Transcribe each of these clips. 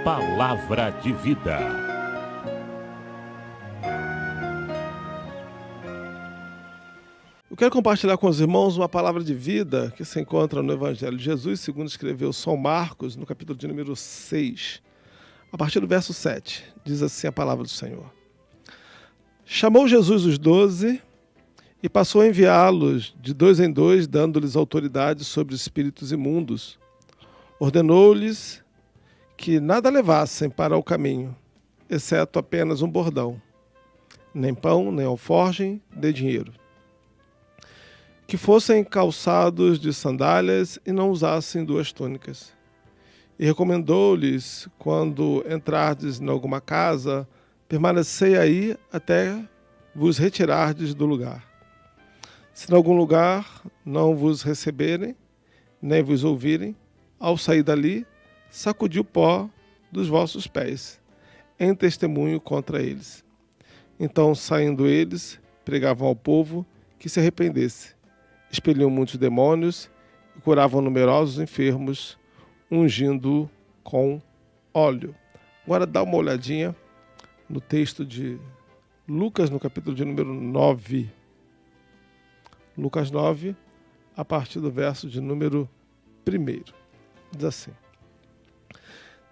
Palavra de vida. Eu quero compartilhar com os irmãos uma palavra de vida que se encontra no Evangelho de Jesus, segundo escreveu São Marcos, no capítulo de número 6, a partir do verso 7. Diz assim a palavra do Senhor. Chamou Jesus os 12 e passou a enviá-los de 2 em 2, dando-lhes autoridade sobre espíritos imundos. Ordenou-lhes que nada levassem para o caminho, exceto apenas um bordão, nem pão, nem alforjem, nem dinheiro. Que fossem calçados de sandálias e não usassem 2 túnicas. E recomendou-lhes, quando entrardes em alguma casa, permanecei aí até vos retirardes do lugar. Se em algum lugar não vos receberem, nem vos ouvirem, ao sair dali, sacudi o pó dos vossos pés, em testemunho contra eles. Então, saindo eles, pregavam ao povo que se arrependesse. Expeliam muitos demônios e curavam numerosos enfermos, ungindo com óleo. Agora dá uma olhadinha no texto de Lucas, no capítulo de número 9. Lucas 9, a partir do verso de número 1. Diz assim.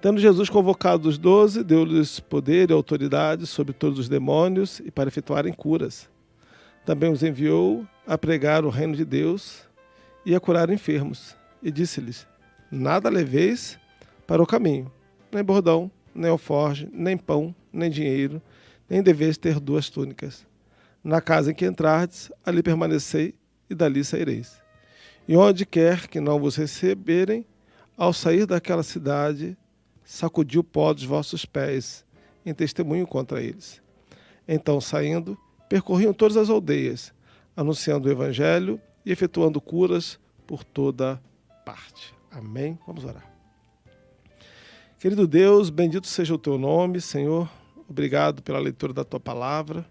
Tendo Jesus convocado os 12, deu-lhes poder e autoridade sobre todos os demônios e para efetuarem curas. Também os enviou a pregar o reino de Deus e a curar enfermos. E disse-lhes, nada leveis para o caminho, nem bordão, nem alforje, nem pão, nem dinheiro, nem deveis ter 2 túnicas. Na casa em que entrardes, ali permanecei e dali saireis. E onde quer que não vos receberem, ao sair daquela cidade, sacudi o pó dos vossos pés, em testemunho contra eles. Então, saindo, percorriam todas as aldeias, anunciando o evangelho e efetuando curas por toda parte. Amém? Vamos orar. Querido Deus, bendito seja o teu nome, Senhor. Obrigado pela leitura da tua palavra.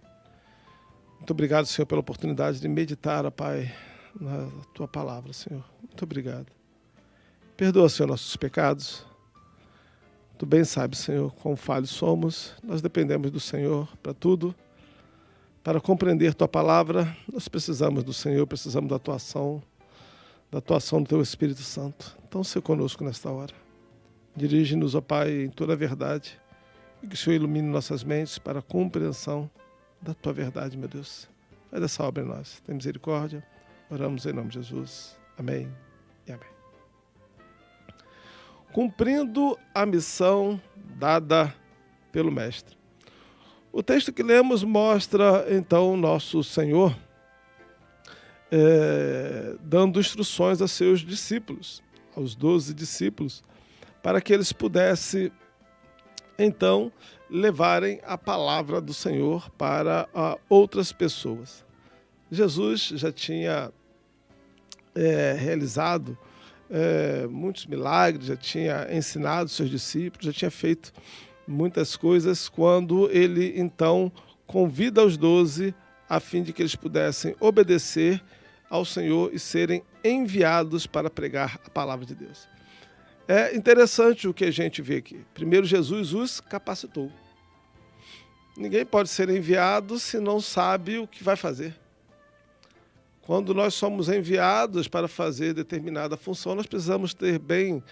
Muito obrigado, Senhor, pela oportunidade de meditar, ó Pai, na tua palavra, Senhor. Muito obrigado. Perdoa, Senhor, nossos pecados. Tu bem sabes, Senhor, quão falhos somos. Nós dependemos do Senhor para tudo. Para compreender tua palavra, nós precisamos do Senhor, precisamos da tua ação do teu Espírito Santo. Então, seja conosco nesta hora. Dirige-nos, ó Pai, em toda a verdade e que o Senhor ilumine nossas mentes para a compreensão da tua verdade, meu Deus. Faz essa obra em nós. Tem misericórdia. Oramos em nome de Jesus. Amém e amém. Cumprindo a missão dada pelo Mestre. O texto que lemos mostra, então, nosso Senhor dando instruções a seus discípulos, aos 12 discípulos, para que eles pudessem, então, levarem a palavra do Senhor para outras pessoas. Jesus já tinha realizado muitos milagres, já tinha ensinado seus discípulos, já tinha feito muitas coisas quando ele, então, convida os 12 a fim de que eles pudessem obedecer ao Senhor e serem enviados para pregar a palavra de Deus. É interessante o que a gente vê aqui. Primeiro, Jesus os capacitou. Ninguém pode ser enviado se não sabe o que vai fazer. Quando nós somos enviados para fazer determinada função, nós precisamos ter bem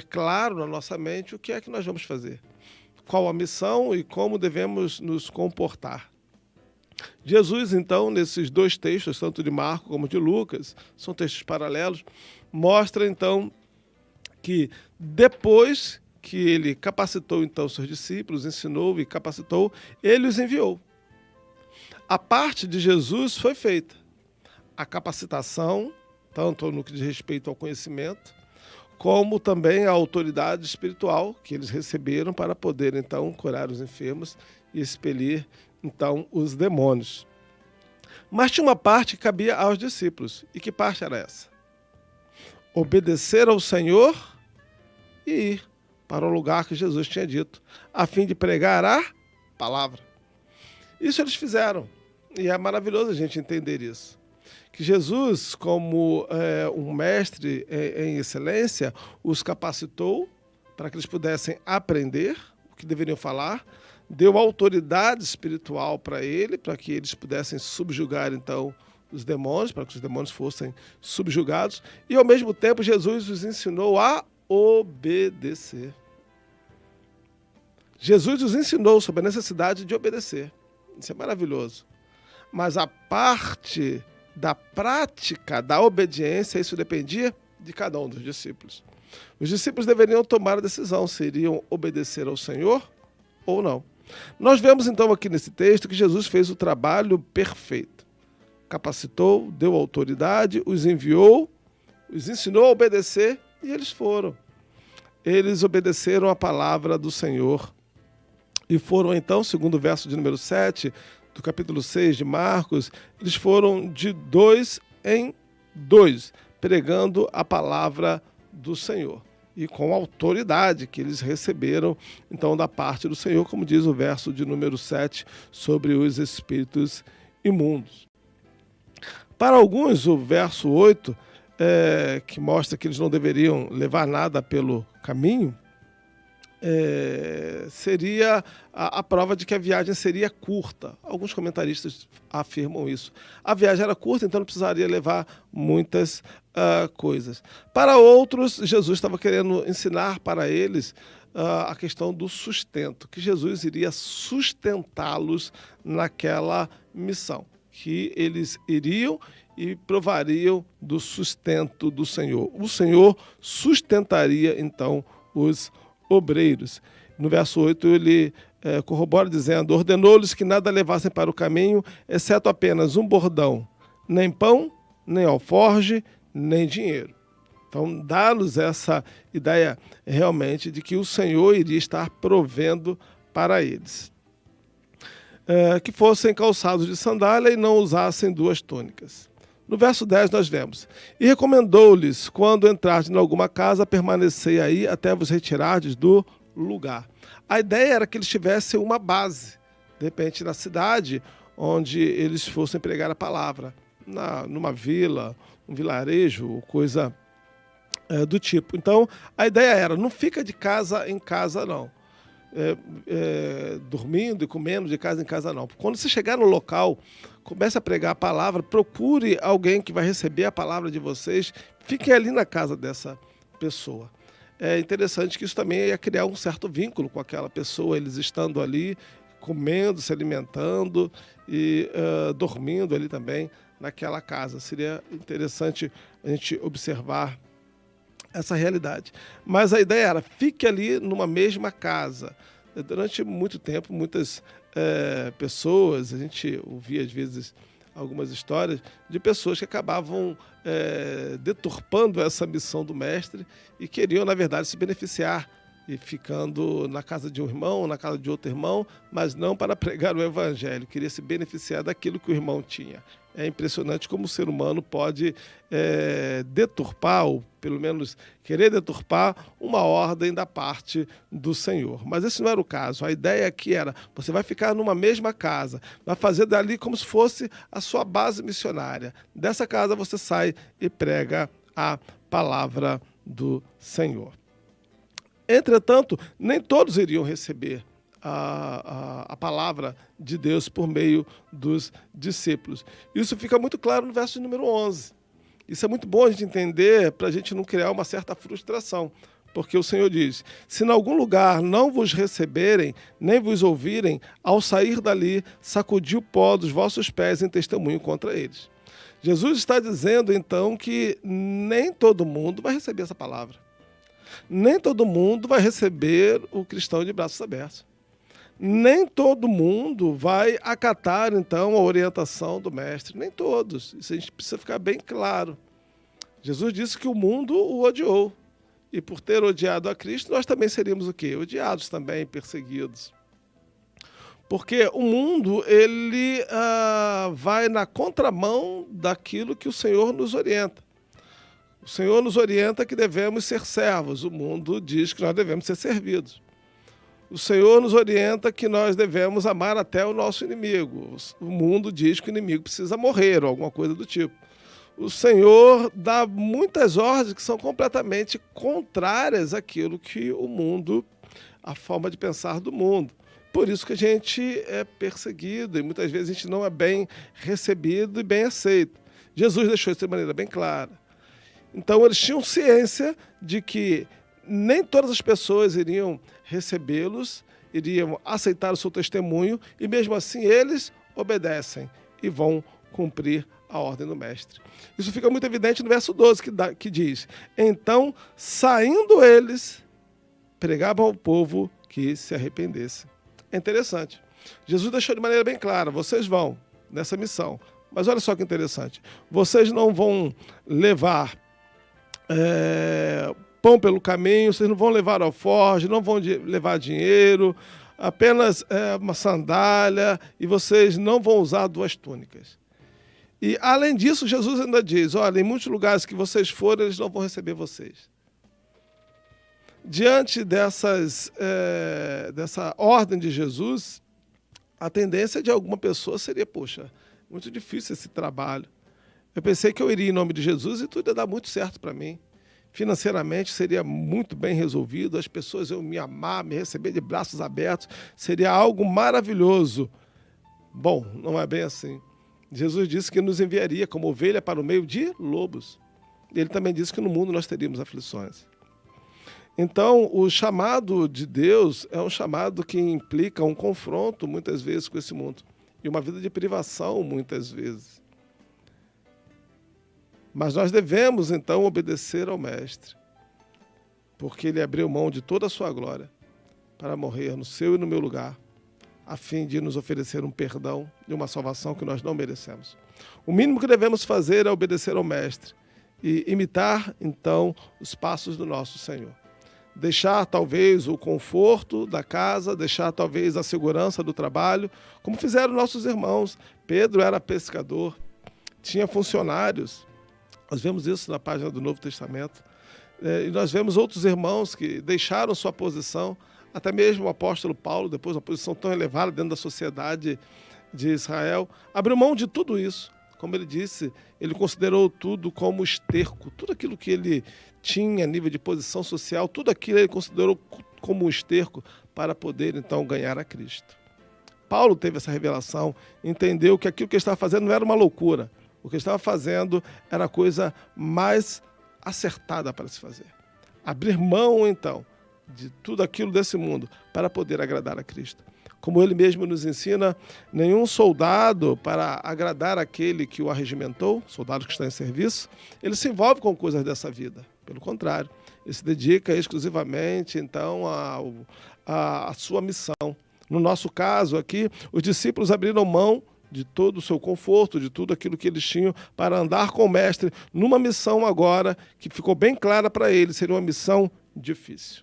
claro na nossa mente o que é que nós vamos fazer. Qual a missão e como devemos nos comportar. Jesus, então, nesses 2 textos, tanto de Marcos como de Lucas, são textos paralelos, mostra, então, que depois que ele capacitou, então, seus discípulos, ensinou e capacitou, ele os enviou. A parte de Jesus foi feita. A capacitação, tanto no que diz respeito ao conhecimento, como também a autoridade espiritual que eles receberam para poder, então, curar os enfermos e expelir, então, os demônios. Mas tinha uma parte que cabia aos discípulos. E que parte era essa? Obedecer ao Senhor e ir para o lugar que Jesus tinha dito, a fim de pregar a palavra. Isso eles fizeram. E é maravilhoso a gente entender isso. Que Jesus, como um mestre em excelência, os capacitou para que eles pudessem aprender o que deveriam falar, deu autoridade espiritual para ele, para que eles pudessem subjugar, então, os demônios, para que os demônios fossem subjugados, e, ao mesmo tempo, Jesus os ensinou a obedecer. Jesus os ensinou sobre a necessidade de obedecer. Isso é maravilhoso. Mas a parte da prática, da obediência, isso dependia de cada um dos discípulos. Os discípulos deveriam tomar a decisão se iriam obedecer ao Senhor ou não. Nós vemos então aqui nesse texto que Jesus fez o trabalho perfeito. Capacitou, deu autoridade, os enviou, os ensinou a obedecer e eles foram. Eles obedeceram a palavra do Senhor e foram então, segundo o verso de número 7, do capítulo 6 de Marcos, eles foram de 2 em 2, pregando a palavra do Senhor. E com a autoridade que eles receberam, então, da parte do Senhor, como diz o verso de número 7, sobre os espíritos imundos. Para alguns, o verso 8, que mostra que eles não deveriam levar nada pelo caminho, seria a prova de que a viagem seria curta. Alguns comentaristas afirmam isso. A viagem era curta, então não precisaria levar muitas coisas. Para outros, Jesus estava querendo ensinar para eles a questão do sustento, que Jesus iria sustentá-los naquela missão, que eles iriam e provariam do sustento do Senhor. O Senhor sustentaria, então, os obreiros. No verso 8, ele corrobora dizendo: ordenou-lhes que nada levassem para o caminho, exceto apenas um bordão, nem pão, nem alforge, nem dinheiro. Então, dá-nos essa ideia realmente de que o Senhor iria estar provendo para eles. Que fossem calçados de sandália e não usassem 2 túnicas. No verso 10 nós vemos: e recomendou-lhes, quando entrardes em alguma casa, permanecei aí até vos retirardes do lugar. A ideia era que eles tivessem uma base, de repente na cidade, onde eles fossem pregar a palavra, numa vila, um vilarejo, coisa do tipo. Então, a ideia era: não fica de casa em casa, não. Dormindo e comendo de casa em casa, não. Quando você chegar no local, comece a pregar a palavra, procure alguém que vai receber a palavra de vocês, fiquem ali na casa dessa pessoa. É interessante que isso também ia criar um certo vínculo com aquela pessoa, eles estando ali, comendo, se alimentando e dormindo ali também naquela casa. Seria interessante a gente observar essa realidade. Mas a ideia era: fique ali numa mesma casa. Durante muito tempo, muitas pessoas, a gente ouvia às vezes algumas histórias de pessoas que acabavam deturpando essa missão do mestre e queriam, na verdade, se beneficiar, e ficando na casa de um irmão, na casa de outro irmão, mas não para pregar o evangelho, queria se beneficiar daquilo que o irmão tinha. É impressionante como o ser humano pode deturpar, ou pelo menos querer deturpar, uma ordem da parte do Senhor. Mas esse não era o caso. A ideia aqui era: você vai ficar numa mesma casa, vai fazer dali como se fosse a sua base missionária. Dessa casa você sai e prega a palavra do Senhor. Entretanto, nem todos iriam receber a palavra de Deus por meio dos discípulos. Isso fica muito claro no verso número 11. Isso é muito bom a gente entender, para a gente não criar uma certa frustração. Porque o Senhor diz: se em algum lugar não vos receberem, nem vos ouvirem, ao sair dali, sacudi o pó dos vossos pés em testemunho contra eles. Jesus está dizendo, então, que nem todo mundo vai receber essa palavra. Nem todo mundo vai receber o cristão de braços abertos. Nem todo mundo vai acatar, então, a orientação do mestre. Nem todos. Isso a gente precisa ficar bem claro. Jesus disse que o mundo o odiou. E por ter odiado a Cristo, nós também seríamos o quê? Odiados também, perseguidos. Porque o mundo, ele vai na contramão daquilo que o Senhor nos orienta. O Senhor nos orienta que devemos ser servos. O mundo diz que nós devemos ser servidos. O Senhor nos orienta que nós devemos amar até o nosso inimigo. O mundo diz que o inimigo precisa morrer, ou alguma coisa do tipo. o Senhor dá muitas ordens que são completamente contrárias àquilo que o mundo, a forma de pensar do mundo. Por isso que a gente é perseguido e muitas vezes a gente não é bem recebido e bem aceito. Jesus deixou isso de maneira bem clara. Então eles tinham ciência de que nem todas as pessoas iriam recebê-los, iriam aceitar o seu testemunho e mesmo assim eles obedecem e vão cumprir a ordem do mestre. Isso fica muito evidente no verso 12 que diz: então, saindo eles, pregavam ao povo que se arrependesse. É interessante. Jesus deixou de maneira bem clara: vocês vão nessa missão. Mas olha só que interessante. Vocês não vão levar pão pelo caminho, vocês não vão levar alforje, não vão levar dinheiro, apenas uma sandália, e vocês não vão usar 2 túnicas. E, além disso, Jesus ainda diz: olha, em muitos lugares que vocês forem, eles não vão receber vocês. Diante dessa ordem de Jesus, a tendência de alguma pessoa seria: poxa, muito difícil esse trabalho. Eu pensei que eu iria em nome de Jesus e tudo ia dar muito certo para mim. Financeiramente seria muito bem resolvido, as pessoas iam me amar, me receber de braços abertos, seria algo maravilhoso. Bom, não é bem assim. Jesus disse que nos enviaria como ovelha para o meio de lobos. Ele também disse que no mundo nós teríamos aflições. Então, o chamado de Deus é um chamado que implica um confronto, muitas vezes, com esse mundo. E uma vida de privação, muitas vezes. Mas nós devemos, então, obedecer ao Mestre, porque ele abriu mão de toda a sua glória para morrer no seu e no meu lugar, a fim de nos oferecer um perdão e uma salvação que nós não merecemos. O mínimo que devemos fazer é obedecer ao Mestre e imitar, então, os passos do nosso Senhor. Deixar, talvez, o conforto da casa, deixar, talvez, a segurança do trabalho, como fizeram nossos irmãos. Pedro era pescador, tinha funcionários. Nós vemos isso na página do Novo Testamento. E nós vemos outros irmãos que deixaram sua posição, até mesmo o apóstolo Paulo, depois uma posição tão elevada dentro da sociedade de Israel, abriu mão de tudo isso. Como ele disse, ele considerou tudo como esterco. Tudo aquilo que ele tinha a nível de posição social, tudo aquilo ele considerou como um esterco para poder, então, ganhar a Cristo. Paulo teve essa revelação, entendeu que aquilo que ele estava fazendo não era uma loucura. O que ele estava fazendo era a coisa mais acertada para se fazer. Abrir mão, então, de tudo aquilo desse mundo para poder agradar a Cristo. Como ele mesmo nos ensina, nenhum soldado, para agradar aquele que o arregimentou, soldado que está em serviço, ele se envolve com coisas dessa vida. Pelo contrário, ele se dedica exclusivamente, então, à sua missão. No nosso caso aqui, os discípulos abriram mão de todo o seu conforto, de tudo aquilo que eles tinham para andar com o Mestre numa missão agora que ficou bem clara para eles, seria uma missão difícil.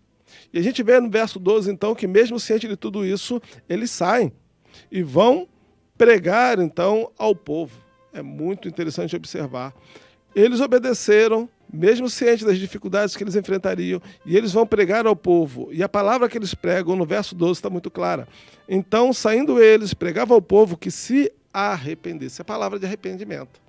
E a gente vê no verso 12, então, que mesmo ciente de tudo isso, eles saem e vão pregar, então, ao povo. É muito interessante observar. Eles obedeceram, mesmo cientes das dificuldades que eles enfrentariam, e eles vão pregar ao povo. E a palavra que eles pregam no verso 12 está muito clara. Então, saindo eles, pregavam ao povo que se arrependesse. A palavra de arrependimento.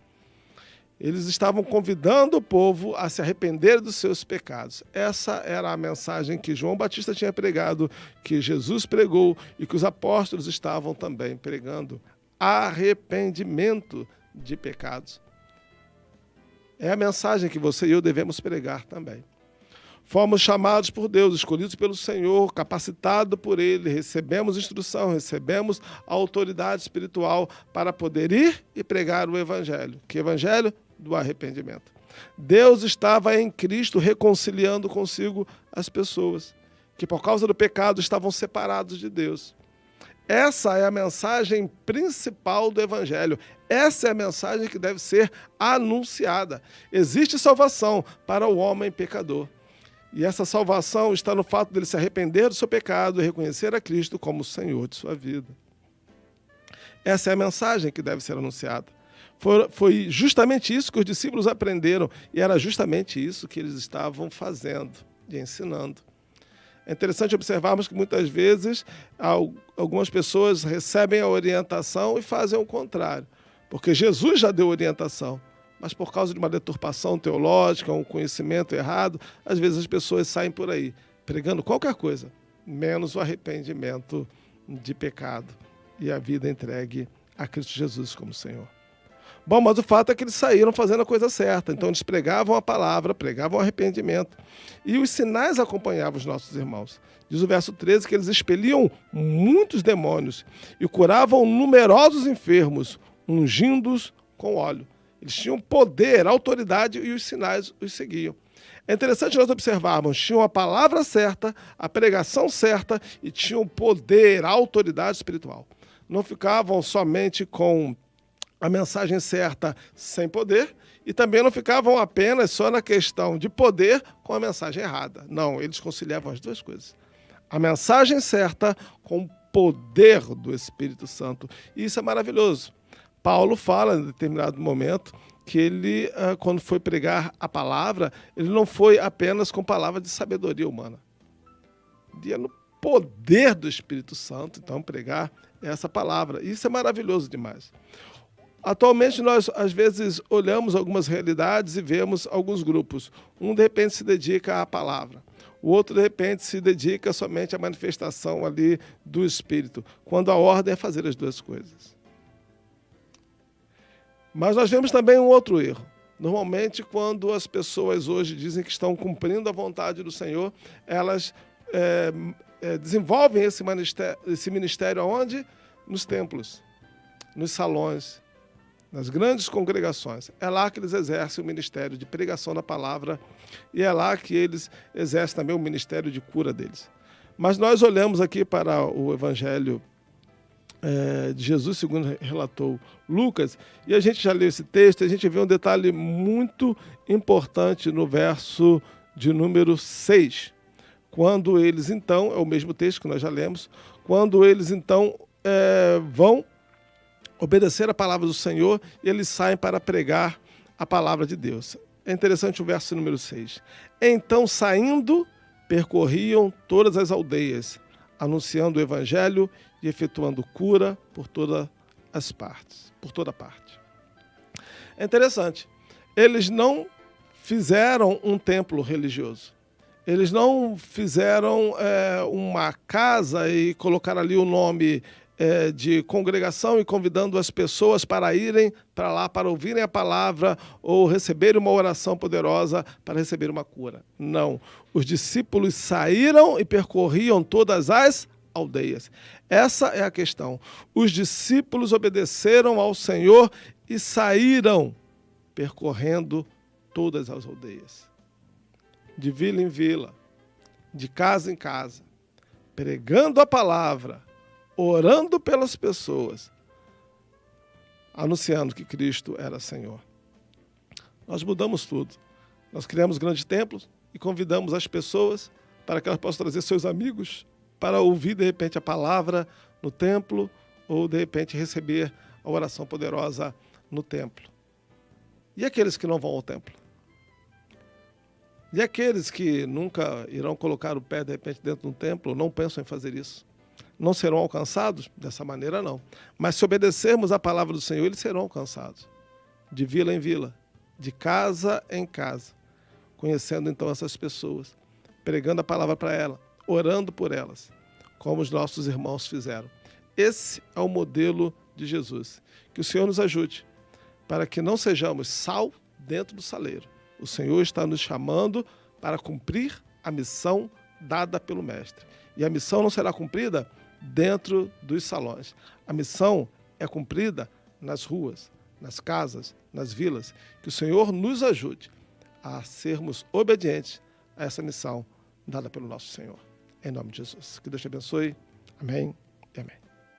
Eles estavam convidando o povo a se arrepender dos seus pecados. Essa era a mensagem que João Batista tinha pregado, que Jesus pregou e que os apóstolos estavam também pregando. Arrependimento de pecados. É a mensagem que você e eu devemos pregar também. Fomos chamados por Deus, escolhidos pelo Senhor, capacitados por Ele, recebemos instrução, recebemos a autoridade espiritual para poder ir e pregar o Evangelho. Que Evangelho? Do arrependimento. Deus estava em Cristo reconciliando consigo as pessoas, que por causa do pecado estavam separados de Deus. Essa é a mensagem principal do Evangelho. Essa é a mensagem que deve ser anunciada. Existe salvação para o homem pecador. E essa salvação está no fato dele se arrepender do seu pecado e reconhecer a Cristo como o Senhor de sua vida. Essa é a mensagem que deve ser anunciada. Foi justamente isso que os discípulos aprenderam e era justamente isso que eles estavam fazendo e ensinando. É interessante observarmos que muitas vezes algumas pessoas recebem a orientação e fazem o contrário, porque Jesus já deu orientação, mas por causa de uma deturpação teológica, um conhecimento errado, às vezes as pessoas saem por aí pregando qualquer coisa, menos o arrependimento de pecado e a vida entregue a Cristo Jesus como Senhor. Bom, mas o fato é que eles saíram fazendo a coisa certa. Então eles pregavam a palavra, pregavam o arrependimento. E os sinais acompanhavam os nossos irmãos. Diz o verso 13 que eles expeliam muitos demônios e curavam numerosos enfermos, ungindo-os com óleo. Eles tinham poder, autoridade e os sinais os seguiam. É interessante nós observarmos, tinham a palavra certa, a pregação certa e tinham poder, autoridade espiritual. Não ficavam somente com a mensagem certa sem poder e também não ficavam apenas só na questão de poder com a mensagem errada. Não, eles conciliavam as duas coisas. A mensagem certa com o poder do Espírito Santo. E isso é maravilhoso. Paulo fala em determinado momento que ele, quando foi pregar a palavra, ele não foi apenas com palavra de sabedoria humana. Ia no poder do Espírito Santo, então, pregar essa palavra. Isso é maravilhoso demais. Atualmente, nós, às vezes, olhamos algumas realidades e vemos alguns grupos. Um, de repente, se dedica à palavra. O outro, de repente, se dedica somente à manifestação ali do Espírito, quando a ordem é fazer as duas coisas. Mas nós vemos também um outro erro. Normalmente, quando as pessoas hoje dizem que estão cumprindo a vontade do Senhor, elas desenvolvem esse ministério aonde? Nos templos, nos salões, nas grandes congregações. É lá que eles exercem o ministério de pregação da palavra e é lá que eles exercem também o ministério de cura deles. Mas nós olhamos aqui para o Evangelho de Jesus, segundo relatou Lucas, e a gente já leu esse texto, a gente vê um detalhe muito importante no verso de número 6. Quando eles então, é o mesmo texto que nós já lemos, quando eles então vão obedecer a palavra do Senhor e eles saem para pregar a palavra de Deus. É interessante o verso número 6. Então, saindo, percorriam todas as aldeias, anunciando o evangelho e efetuando cura por toda parte. É interessante. Eles não fizeram um templo religioso. Eles não fizeram uma casa e colocaram ali o nome de congregação e convidando as pessoas para irem para lá, para ouvirem a palavra ou receberem uma oração poderosa para receber uma cura. Não. Os discípulos saíram e percorriam todas as aldeias. Essa é a questão. Os discípulos obedeceram ao Senhor e saíram percorrendo todas as aldeias. De vila em vila, de casa em casa, pregando a palavra, orando pelas pessoas, anunciando que Cristo era Senhor. Nós mudamos tudo. Nós criamos grandes templos e convidamos as pessoas para que elas possam trazer seus amigos para ouvir, de repente, a palavra no templo ou, de repente, receber a oração poderosa no templo. E aqueles que não vão ao templo? E aqueles que nunca irão colocar o pé, de repente, dentro de um templo, não pensam em fazer isso? Não serão alcançados? Dessa maneira, não. Mas se obedecermos à palavra do Senhor, eles serão alcançados. De vila em vila, de casa em casa. Conhecendo, então, essas pessoas. Pregando a palavra para elas, orando por elas, como os nossos irmãos fizeram. Esse é o modelo de Jesus. Que o Senhor nos ajude, para que não sejamos sal dentro do saleiro. O Senhor está nos chamando para cumprir a missão dada pelo Mestre. E a missão não será cumprida dentro dos salões. A missão é cumprida nas ruas, nas casas, nas vilas. Que o Senhor nos ajude a sermos obedientes a essa missão dada pelo nosso Senhor. Em nome de Jesus. Que Deus te abençoe. Amém e amém.